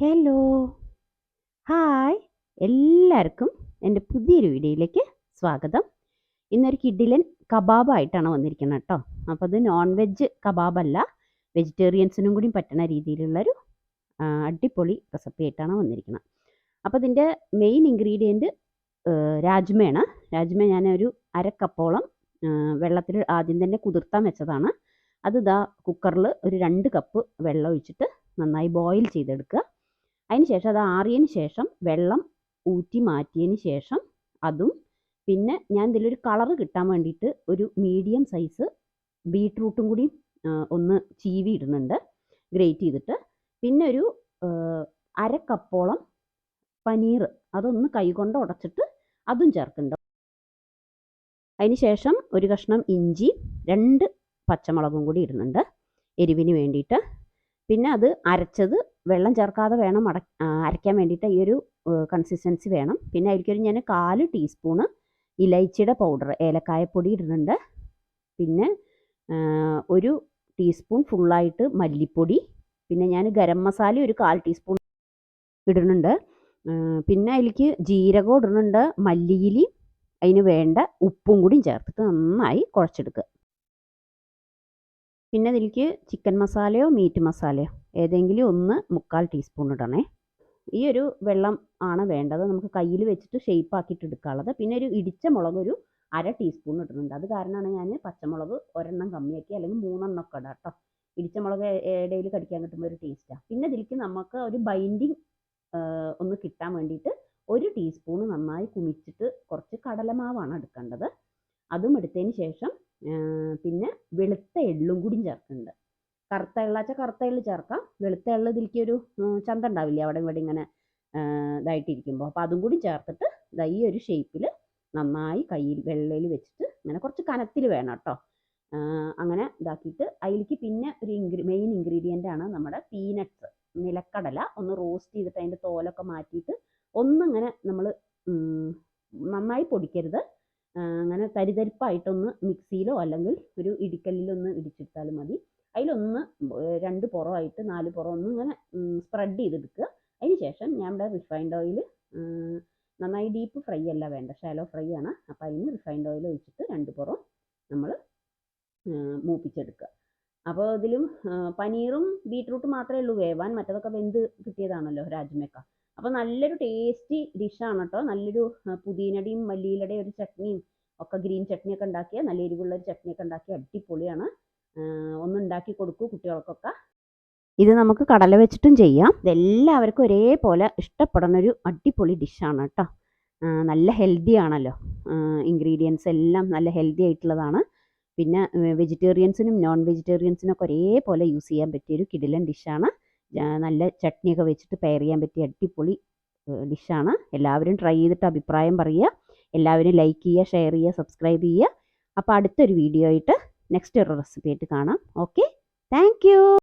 Hello, hi, എല്ലാവർക്കും എൻ്റെ പുതിയൊരു വീഡിയോയിലേക്ക് സ്വാഗതം. ഇന്നൊരു കിഡിലൻ കബാബായിട്ടാണ് വന്നിരിക്കുന്നത് കേട്ടോ. അപ്പോൾ അത് നോൺ വെജ് കബാബല്ല, വെജിറ്റേറിയൻസിനും കൂടി പറ്റുന്ന രീതിയിലുള്ളൊരു അടിപൊളി റെസിപ്പി ആയിട്ടാണ് വന്നിരിക്കുന്നത്. അപ്പോൾ ഇതിൻ്റെ മെയിൻ ഇൻഗ്രീഡിയൻറ്റ് രാജ്മയാണ്. രാജ്മ ഞാനൊരു അരക്കപ്പോളം വെള്ളത്തിൽ ആദ്യം തന്നെ കുതിർത്താൻ വെച്ചതാണ്. അത് ഇതാ കുക്കറിൽ ഒരു 2 കപ്പ് വെള്ളം ഒഴിച്ചിട്ട് നന്നായി ബോയിൽ ചെയ്തെടുക്കുക. അതിന് ശേഷം അത് ആറിയതിന് ശേഷം വെള്ളം ഊറ്റി മാറ്റിയതിന് ശേഷം അതും, പിന്നെ ഞാൻ ഇതിലൊരു കളറ് കിട്ടാൻ വേണ്ടിയിട്ട് ഒരു മീഡിയം സൈസ് ബീട്രൂട്ടും കൂടി ഒന്ന് ചീവി ഇടുന്നുണ്ട്, ഗ്രേറ്റ് ചെയ്തിട്ട്. പിന്നെ ഒരു അരക്കപ്പോളം പനീർ അതൊന്ന് കൈകൊണ്ട് ഉടച്ചിട്ട് അതും ചേർക്കുന്നുണ്ട്. അതിന് ശേഷം ഒരു കഷ്ണം ഇഞ്ചി, 2 പച്ചമുളകും കൂടി ഇടുന്നുണ്ട് എരിവിന് വേണ്ടിയിട്ട്. പിന്നെ അത് അരച്ചത് വെള്ളം ചേർക്കാതെ വേണം അരയ്ക്കാൻ വേണ്ടിയിട്ട്, ഈ ഒരു കൺസിസ്റ്റൻസി വേണം. പിന്നെ അതിലേക്കൊരു ഞാൻ 1/4 ടീസ്പൂണ് ഇലൈച്ചിയുടെ പൗഡർ, ഏലക്കായപ്പൊടി ഇടുന്നുണ്ട്. പിന്നെ 1 ടീസ്പൂൺ ഫുള്ളായിട്ട് മല്ലിപ്പൊടി. പിന്നെ ഞാൻ ഗരം മസാല ഒരു 1/4 ടീസ്പൂൺ ഇടുന്നുണ്ട്. പിന്നെ അതിലേക്ക് ജീരകം ഇടുന്നുണ്ട്, മല്ലിയിലി, അതിന് വേണ്ട ഉപ്പും കൂടി ചേർത്തിട്ട് നന്നായി കുഴച്ചെടുക്കുക. പിന്നെ ഇതിലേക്ക് ചിക്കൻ മസാലയോ മീറ്റ് മസാലയോ ഏതെങ്കിലും ഒന്ന് 1/4 ടീസ്പൂൺ ഇടണേ. ഈ ഒരു വെള്ളം ആണ് വേണ്ടത്, നമുക്ക് കയ്യിൽ വെച്ചിട്ട് ഷേപ്പ് ആക്കിയിട്ട് എടുക്കാനുള്ളത്. പിന്നെ ഒരു ഇടിച്ച മുളക് ഒരു 1/2 ടീസ്പൂൺ ഇടുന്നുണ്ട്. അത് കാരണമാണ് ഞാൻ പച്ചമുളക് ഒരെണ്ണം കമ്മിയാക്കി, അല്ലെങ്കിൽ 3 എണ്ണം ഒക്കെ ഇടാം കേട്ടോ. ഇടിച്ച മുളക് ഇടയിൽ കടിക്കാൻ കിട്ടുമ്പോൾ ഒരു ടേസ്റ്റാണ്. പിന്നെ ഇതിലേക്ക് നമുക്ക് ഒരു ബൈൻഡിങ് ഒന്ന് കിട്ടാൻ വേണ്ടിയിട്ട് 1 ടീസ്പൂൺ നന്നായി കുമിച്ചിട്ട് കുറച്ച് കടലമാവാണ് എടുക്കേണ്ടത്. അതും എടുത്തതിന് ശേഷം പിന്നെ വെളുത്ത എള്ളും കൂടി ചേർക്കുന്നുണ്ട്. കറുത്ത എള്ളാച്ച കറുത്ത എള്ള് ചേർക്കാം, വെളുത്ത എള്ള് ഇതിലേക്ക് ഒരു ചന്ത ഉണ്ടാവില്ലേ അവിടെ ഇവിടെ ഇങ്ങനെ ഇതായിട്ടിരിക്കുമ്പോൾ, അപ്പോൾ അതും കൂടി ചേർത്തിട്ട് ഈ ഒരു ഷേപ്പിൽ നന്നായി കയ്യിൽ വെള്ളയിൽ വെച്ചിട്ട് ഇങ്ങനെ കുറച്ച് കനത്തിൽ വേണം കേട്ടോ. അങ്ങനെ ഇതാക്കിയിട്ട് അതിലേക്ക് പിന്നെ ഒരു മെയിൻ ഇൻഗ്രീഡിയൻ്റ് ആണ് നമ്മുടെ പീനട്ട്സ്, നിലക്കടല ഒന്ന് റോസ്റ്റ് ചെയ്തിട്ട് അതിൻ്റെ തോലൊക്കെ മാറ്റിയിട്ട് ഒന്നിങ്ങനെ നമ്മൾ നന്നായി പൊടിക്കരുത്, അങ്ങനെ തരിതരിപ്പായിട്ടൊന്ന് മിക്സിയിലോ അല്ലെങ്കിൽ ഒരു ഇടിക്കല്ലിലൊന്ന് ഇടിച്ചെടുത്താലും മതി. അതിലൊന്ന് 2 പുറമായിട്ട് 4 പുറം ഒന്ന് ഇങ്ങനെ സ്പ്രെഡ് ചെയ്തെടുക്കുക. അതിന് ശേഷം ഞാൻ ഇവിടെ റിഫൈൻഡ് ഓയിൽ, നന്നായി ഡീപ്പ് ഫ്രൈ അല്ല വേണ്ട, ഷാലോ ഫ്രൈ ആണ്. അപ്പോൾ അതിന് റിഫൈൻഡ് ഓയിൽ ഒഴിച്ചിട്ട് 2 പുറം നമ്മൾ മൂപ്പിച്ചെടുക്കുക. അപ്പോൾ ഇതിലും പനീറും ബീട്രൂട്ടും മാത്രമേ ഉള്ളൂ വേവാൻ, മറ്റതൊക്കെ വെന്ത് കിട്ടിയതാണല്ലോ രാജ്മക്ക. അപ്പോൾ നല്ലൊരു ടേസ്റ്റി ഡിഷാണ് കേട്ടോ. നല്ലൊരു പുതിനയുടെയും മല്ലിയിലയുടെയും ഒരു ചട്നിയും ഒക്കെ, ഗ്രീൻ ചട്നിയൊക്കെ ഉണ്ടാക്കിയ, നല്ല എരിവുള്ള ഒരു ചട്നിയൊക്കെ ഉണ്ടാക്കിയ അടിപൊളിയാണ്. ഒന്ന് ഉണ്ടാക്കി കൊടുക്കൂ കുട്ടികൾക്കൊക്കെ. ഇത് നമുക്ക് കടല വെച്ചിട്ടും ചെയ്യാം. ഇതെല്ലാവർക്കും ഒരേപോലെ ഇഷ്ടപ്പെടുന്നൊരു അടിപൊളി ഡിഷാണ് കേട്ടോ. നല്ല ഹെൽത്തി ആണല്ലോ, ഇൻഗ്രീഡിയൻസ് എല്ലാം നല്ല ഹെൽത്തി ആയിട്ടുള്ളതാണ്. പിന്നെ വെജിറ്റേറിയൻസിനും നോൺ വെജിറ്റേറിയൻസിനൊക്കെ ഒരേപോലെ യൂസ് ചെയ്യാൻ പറ്റിയൊരു കിടിലൻ ഡിഷാണ്. നല്ല ചട്നിയൊക്കെ വെച്ചിട്ട് പെയർ ചെയ്യാൻ പറ്റിയ അടിപൊളി ഡിഷാണ്. എല്ലാവരും ട്രൈ ചെയ്തിട്ട് അഭിപ്രായം പറയുക. എല്ലാവരും ലൈക്ക് ചെയ്യുക, ഷെയർ ചെയ്യുക, സബ്സ്ക്രൈബ് ചെയ്യുക. അപ്പോൾ അടുത്തൊരു വീഡിയോ ആയിട്ട് നെക്സ്റ്റ് ഒരു റെസിപ്പി ആയിട്ട് കാണാം. Okay, thank you.